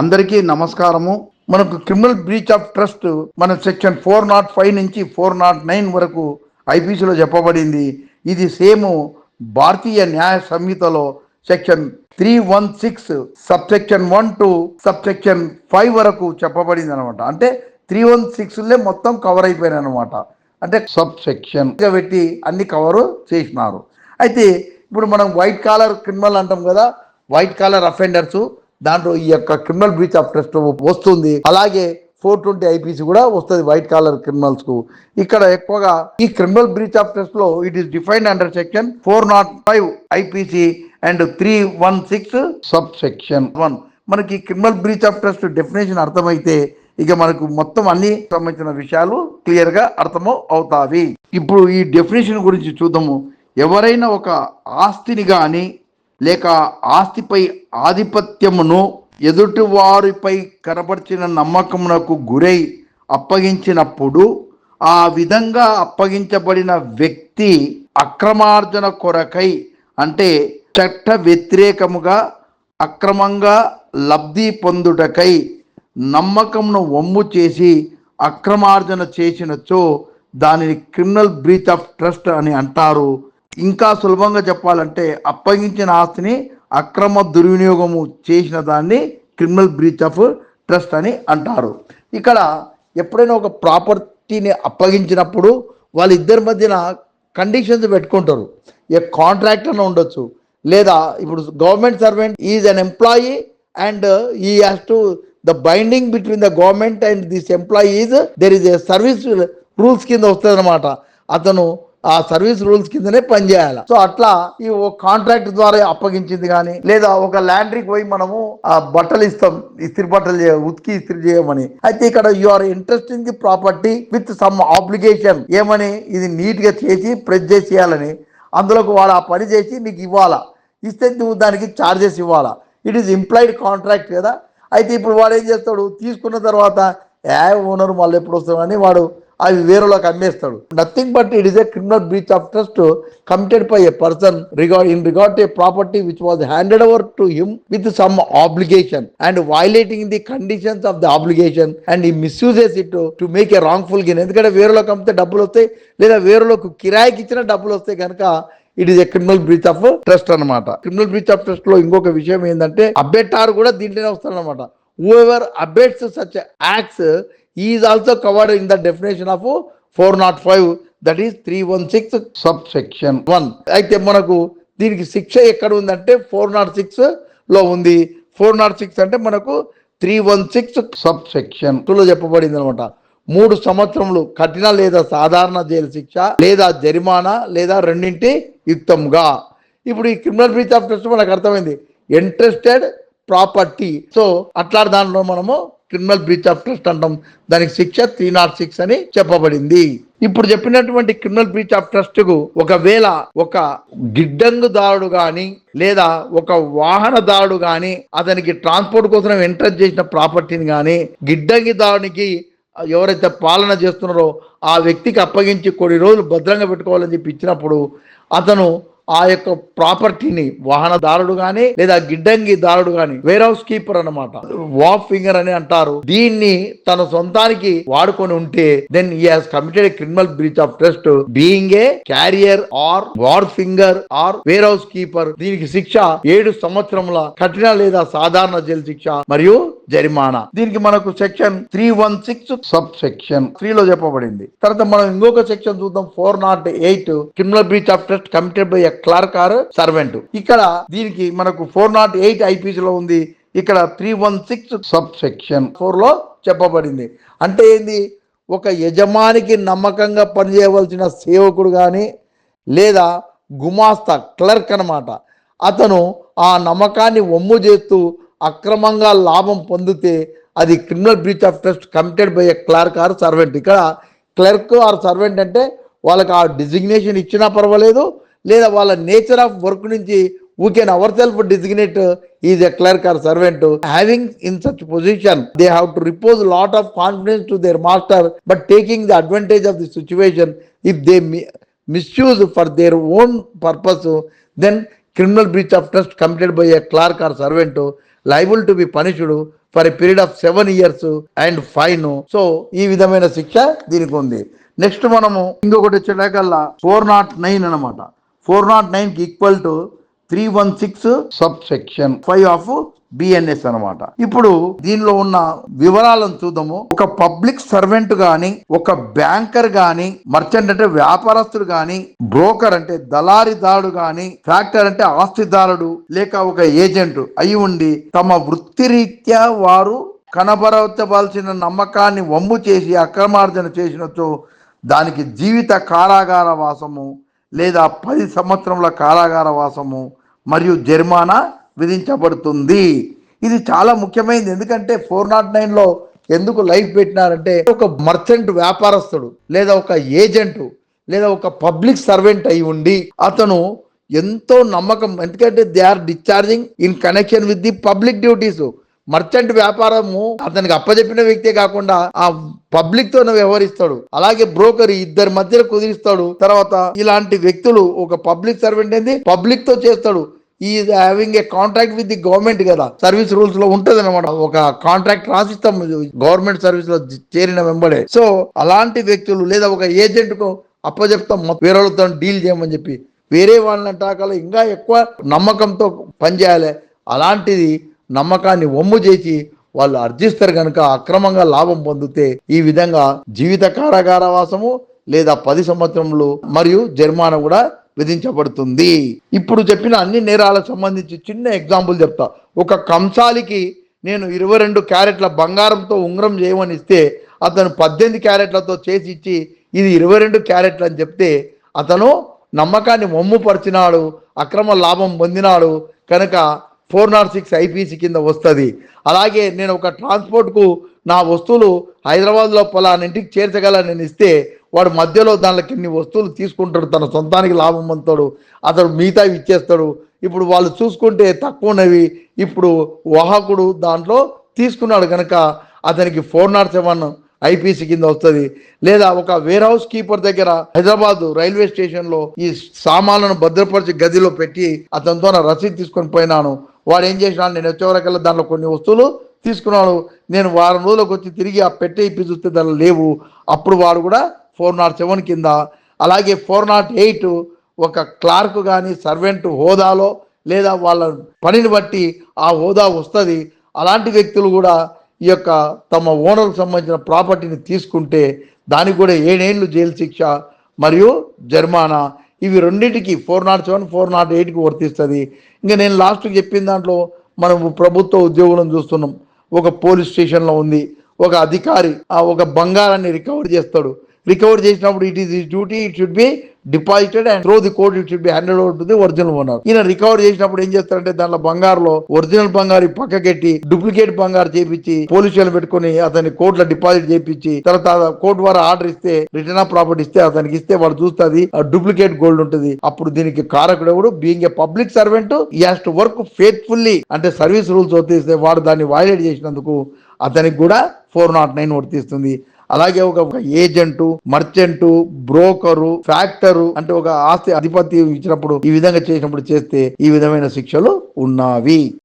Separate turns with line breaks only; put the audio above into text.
అందరికీ నమస్కారము. మనకు క్రిమినల్ బ్రీచ్ ఆఫ్ ట్రస్ట్ మన సెక్షన్ 405 నుంచి 409 వరకు ఐపీసీలో చెప్పబడింది. ఇది సేమ్ భారతీయ న్యాయ సంహితలో section 316 sub section 1 to sub section 5 వరకు చెప్పబడింది అనమాట. అంటే 316లే మొత్తం కవర్ అయిపోయినాయి అనమాట. అంటే సబ్ సెక్షన్ పెట్టి అన్ని కవర్ చేసినారు. అయితే ఇప్పుడు మనం వైట్ కాలర్ క్రిమినల్ అంటాం కదా, వైట్ కాలర్ అఫెండర్స్, దాంట్లో ఈ యొక్క క్రిమినల్ బ్రీచ్ ఆఫ్ ట్రస్ట్ వస్తుంది. అలాగే 420 ఐపీసీ కూడా వస్తుంది వైట్ కాలర్ క్రిమినల్స్ కు. ఇక్కడ ఎక్కువగా ఈ క్రిమినల్ బ్రీచ్ ఆఫ్ ట్రస్ట్ లో it is defined under section 405 IPC and 316 sub section 1. మనకి criminal breach of trust definition అర్థమైతే ఇక మనకు మొత్తం అన్ని సంబంధించిన విషయాలు క్లియర్ గా అర్థం అవుతాయి. ఇప్పుడు ఈ డెఫినేషన్ గురించి చూద్దాము. ఎవరైనా ఒక ఆస్తిని గాని లేక ఆస్తిపై ఆధిపత్యమును ఎదుటి వారిపై కనబర్చిన నమ్మకమునకు గురై అప్పగించినప్పుడు ఆ విధంగా అప్పగించబడిన వ్యక్తి అక్రమార్జన కొరకై, అంటే చట్ట వ్యతిరేకముగా అక్రమంగా లబ్ధి పొందుటకై నమ్మకంను వమ్ము చేసి అక్రమార్జన చేసినచో దానిని క్రిమినల్ బ్రీచ్ ఆఫ్ ట్రస్ట్ అని అంటారు. ఇంకా సులభంగా చెప్పాలంటే అప్పగించిన ఆస్తిని అక్రమ దుర్వినియోగము చేసిన దాన్ని క్రిమినల్ బ్రీచ్ ఆఫ్ ట్రస్ట్ అని అంటారు. ఇక్కడ ఎప్పుడైనా ఒక ప్రాపర్టీని అప్పగించినప్పుడు వాళ్ళిద్దరి మధ్యన కండిషన్స్ పెట్టుకుంటారు. ఏ కాంట్రాక్ట్ అని ఉండొచ్చు, లేదా ఇప్పుడు government servant is an employee and he has to the binding between the government and this employee is there is a service rules కింద వస్తుంది అనమాట. అతను ఆ సర్వీస్ రూల్స్ కిందనే పనిచేయాలి. సో అట్లా ఈ కాంట్రాక్ట్ ద్వారా అప్పగించింది కానీ, లేదా ఒక ల్యాండ్రీకి పోయి మనము ఆ బట్టలు ఇస్తాం, ఇస్త్రీ బట్టలు ఉతికి ఇస్త్రీ చేయమని. అయితే ఇక్కడ you are interest in the property with some obligation, ఏమని ఇది నీట్ గా చేసి ప్రెస్ చేసి చేయాలని. అందులోకి వాడు ఆ పని చేసి నీకు ఇవ్వాలా, ఇస్తే నువ్వు దానికి ఛార్జెస్ ఇవ్వాలా. ఇట్ ఈస్ ఇంప్లాయిడ్ కాంట్రాక్ట్ కదా. అయితే ఇప్పుడు వాడు ఏం చేస్తాడు, తీసుకున్న తర్వాత ఓనర్ మళ్ళీ ఎప్పుడు వస్తాడని వాడు అవి వేరేలోకి అమ్మేస్తాడు. Nothing but it is a criminal breach of trust committed by a person in regard to a property which was handed over to him with some obligation and violating the conditions of the obligation and he misuses it to make a wrongful gain. ఎందుకంటే వేరేలోకి అమ్మితే డబ్బులు వస్తాయి, లేదా వేరేలోకి కిరాయికి ఇచ్చిన డబ్బులు వస్తాయి కనుక it is a criminal breach of trust అనమాట. క్రిమినల్ బ్రీచ్ ఆఫ్ ట్రస్ట్ లో ఇంకొక విషయం ఏంటంటే అబ్బెట్టారు కూడా దీంట్లోనే వస్తారనమాట. whoever abets such acts is also covered in the definition of 405, that is 316 subsection 1. అయితే మనకు దీనికి శిక్ష ఎక్కడ ఉందంటే 406 లో ఉంది. 406 అంటే మనకు 316 సబ్సెక్షన్ 2లో చెప్పబడింది అనమాట. 3 సంవత్సరములు కఠిన లేదా సాధారణ జైలు శిక్ష, లేదా జరిమానా, లేదా రెండింటి యుక్తంగా. ఇప్పుడు ఈ క్రిమినల్ బ్రీచ్ ఆఫ్ ట్రస్ట్ మనకు అర్థమైంది, ఇంట్రెస్టెడ్ ప్రాపర్టీ. సో అట్లా దానిలో మనము క్రిమినల్ బ్రీచ్ ఆఫ్ ట్రస్ట్ అంటాం. దానికి శిక్ష 306 అని చెప్పబడింది. ఇప్పుడు చెప్పినటువంటి క్రిమినల్ బ్రీచ్ ఆఫ్ ట్రస్ట్ కు ఒకవేళ ఒక గిడ్డంగుదారుడు గాని లేదా ఒక వాహనదారుడు గాని అతనికి ట్రాన్స్పోర్ట్ కోసం ఎంటర్ చేసిన ప్రాపర్టీని గాని గిడ్డంగిదారునికి ఎవరైతే పాలన చేస్తున్నారో ఆ వ్యక్తికి అప్పగించి కొన్ని రోజులు భద్రంగా పెట్టుకోవాలని చెప్పి ఇచ్చినప్పుడు అతను ఆ యొక్క ప్రాపర్టీని వాహనదారుడు గాని లేదా గిడ్డంగిదారుడు గాని వేర్ హౌస్ కీపర్ అన్నమాట, వాఫ్ ఫింగర్ అని అంటారు, దీన్ని తన సొంతానికి వాడుకొని ఉంటే then he has committed a criminal breach of trust being a carrier or wharfinger or warehouse keeper. దీనికి శిక్ష 7 సంవత్సరముల కఠిన లేదా సాధారణ జైలు శిక్ష మరియు జరిమానా. దీనికి మనకు సెక్షన్ 316 సబ్ సెక్షన్ 3లో చెప్పబడింది. తర్వాత మనం ఇంకొక సెక్షన్ చూద్దాం, 408 criminal breach of trust committed by clerk or servant. ఇక్కడ దీనికి మనకు 408 ఐపీసీలో ఉంది. ఇక్కడ 316 సబ్ సెక్షన్ 4లో చెప్పబడింది. అంటే ఏంది, ఒక యజమానికి నమ్మకంగా పనిచేయవలసిన సేవకుడు కానీ లేదా గుమాస్తా క్లర్క్ అన్నమాట, అతను ఆ నమ్మకాన్ని వమ్ము చేస్తూ అక్రమంగా లాభం పొందితే అది criminal breach of trust committed by a clerk or servant. ఇక్కడ క్లర్క్ ఆర్ సర్వెంట్ అంటే వాళ్ళకి ఆ డిజిగ్నేషన్ ఇచ్చినా పర్వాలేదు, లేదా వాళ్ళ నేచర్ ఆఫ్ వర్క్ నుంచి we can ourselves designate is a clerk or servant. Having in such position, they have to repose a lot of confidence to their master, but taking the advantage of the situation, if they misuse for their own purpose, then criminal breach of trust committed by a clerk or servant liable to be punished for a period of 7 years and fine. So ఈ విధమైన శిక్ష దీనికి ఉంది. Next మనము ఇంకొకటి వచ్చేటకల్లా 409 అనమాట. 409 కి equal to 316 sub section 5 of BNS అనమాట. ఇప్పుడు దీనిలో ఉన్న వివరాలను చూద్దాము. ఒక పబ్లిక్ సర్వెంట్ గాని, ఒక బ్యాంకర్ గాని, మర్చెంట్ అంటే వ్యాపారస్తుడు గాని, బ్రోకర్ అంటే దళారిదారుడు గాని, ఫ్యాక్టర్ అంటే ఆస్తిదారుడు లేక ఒక ఏజెంట్ అయి ఉండి తమ వృత్తిరీత్యా వారు కనబరచవలసిన నమ్మకాన్ని వమ్ము చేసి అక్రమార్జన చేసినచో దానికి జీవిత కారాగార వాసము లేదా 10 సంవత్సరముల కారాగార వాసము మరియు జరిమానా విధించబడుతుంది. ఇది చాలా ముఖ్యమైనది. ఎందుకంటే 409లో ఎందుకు లైఫ్ పెట్టినారంటే ఒక మర్చెంట్ వ్యాపారస్తుడు లేదా ఒక ఏజెంట్ లేదా ఒక పబ్లిక్ సర్వెంట్ అయి ఉండి అతను ఎంతో నమ్మకం, ఎందుకంటే they are discharging in connection with the public duties. Merchant వ్యాపారము అతనికి అప్పచెప్పిన వ్యక్తే కాకుండా ఆ పబ్లిక్ తో వ్యవహరిస్తాడు. అలాగే బ్రోకర్ ఇద్దరి మధ్యలో కుదిరిస్తాడు. తర్వాత ఇలాంటి వ్యక్తులు ఒక పబ్లిక్ సర్వెంట్ ఏంది పబ్లిక్ తో చేస్తాడు. Is having a contract with the government కదా, సర్వీస్ రూల్స్ లో ఉంటది అనమాట. ఒక కాంట్రాక్ట్ రాసిస్తాం గవర్నమెంట్ సర్వీస్ లో చేరిన వెంబడే. సో అలాంటి వ్యక్తులు లేదా ఒక ఏజెంట్ కు అప్పచెప్తాం వేరే వాళ్ళతో డీల్ చేయమని చెప్పి, వేరే వాళ్ళని అంటాకల ఇంకా ఎక్కువ నమ్మకంతో పనిచేయాలి. అలాంటిది నమ్మకాన్ని వమ్ము చేసి వాళ్ళు అర్జిస్తారు కనుక అక్రమంగా లాభం పొందితే ఈ విధంగా జీవిత కారాగారవాసము లేదా 10 సంవత్సరములు మరియు జరిమానా కూడా విధించబడుతుంది. ఇప్పుడు చెప్పిన అన్ని నేరాలకు సంబంధించి చిన్న ఎగ్జాంపుల్ చెప్తా. ఒక కంసాలికి నేను 22 క్యారెట్ల బంగారంతో ఉంగరం చేయమని ఇస్తే అతను 18 క్యారెట్లతో చేసి ఇచ్చి ఇది 22 క్యారెట్లు అని చెప్తే అతను నమ్మకాన్ని వమ్ముపరిచినాడు, అక్రమ లాభం పొందినాడు కనుక 406 ఐపీసీ కింద వస్తుంది. అలాగే నేను ఒక ట్రాన్స్పోర్ట్కు నా వస్తువులు హైదరాబాద్లో పలానింటికి చేర్చగలని నేను ఇస్తే వాడు మధ్యలో దానిలో కొన్ని వస్తువులు తీసుకుంటాడు, తన సొంతానికి లాభం పొందుతాడు, అతడు మిగతా ఇచ్చేస్తాడు. ఇప్పుడు వాళ్ళు చూసుకుంటే తక్కువ ఉన్నవి, ఇప్పుడు వాహకుడు దాంట్లో తీసుకున్నాడు కనుక అతనికి 407 ఐపీసీ కింద వస్తుంది. లేదా ఒక వేర్ హౌస్ కీపర్ దగ్గర హైదరాబాద్ రైల్వే స్టేషన్ లో ఈ సామాన్లను భద్రపరిచి గదిలో పెట్టి అతనితో రసీదు తీసుకొని పోయినాను. వాడు ఏం చేసినాడు, నేను వచ్చేవరకల్లా దాంట్లో కొన్ని వస్తువులు తీసుకున్నాడు, నేను వారం రోజులకు వచ్చి తిరిగి ఆ పెట్టే ఇప్పి చూస్తే దానిలో లేవు, అప్పుడు వాడు కూడా 407 కింద. అలాగే 408 ఒక క్లార్క్ కానీ సర్వెంట్ హోదాలో లేదా వాళ్ళ పనిని బట్టి ఆ హోదా వస్తుంది. అలాంటి వ్యక్తులు కూడా ఈ యొక్క తమ ఓనర్కు సంబంధించిన ప్రాపర్టీని తీసుకుంటే దానికి కూడా 7 ఏళ్ళు జైలు శిక్ష మరియు జరిమానా. ఇవి రెండింటికి 407, 408కి వర్తిస్తుంది. ఇంకా నేను లాస్ట్కి చెప్పిన దాంట్లో మనం ప్రభుత్వ ఉద్యోగులను చూస్తున్నాం. ఒక పోలీస్ స్టేషన్లో ఉంది, ఒక అధికారి ఒక బంగారాన్ని రికవర్ చేస్తాడు. రికవర్ చేసినప్పుడు it is his duty, it should be deposited and throw the court, it should be handed over to the original owner. ఈయన రికవర్ చేసినప్పుడు ఏం చేస్తారంటే దాంట్లో బంగారులో ఒరిజినల్ బంగారు పక్కకెట్టి డూప్లికేట్ బంగారు చేపించి పోలీసులు పెట్టుకుని అతన్ని కోర్టులో డిపాజిట్ చేపించి తర్వాత కోర్టు వారు ఆర్డర్ ఇస్తే రిటర్న్ ఆఫ్ ప్రాపర్టీ ఇస్తే అతనికి ఇస్తే వాడు చూస్తుంది డూప్లికేట్ గోల్డ్ ఉంటుంది. అప్పుడు దీనికి కారకుడు ఎవడు? Being a public servant he has to work faithfully, అంటే సర్వీస్ రూల్స్ వర్తిస్తే వాడు దాన్ని వైలేట్ చేసినందుకు అతనికి కూడా 409 వర్తిస్తుంది. అలాగే ఒక ఏజెంటు, మర్చెంటు, బ్రోకరు, ఫ్యాక్టరు అంటే ఒక ఆస్తి అధిపతి ఇచ్చినప్పుడు ఈ విధంగా చేసినప్పుడు చేస్తే ఈ విధమైన శిక్షలు ఉన్నవి.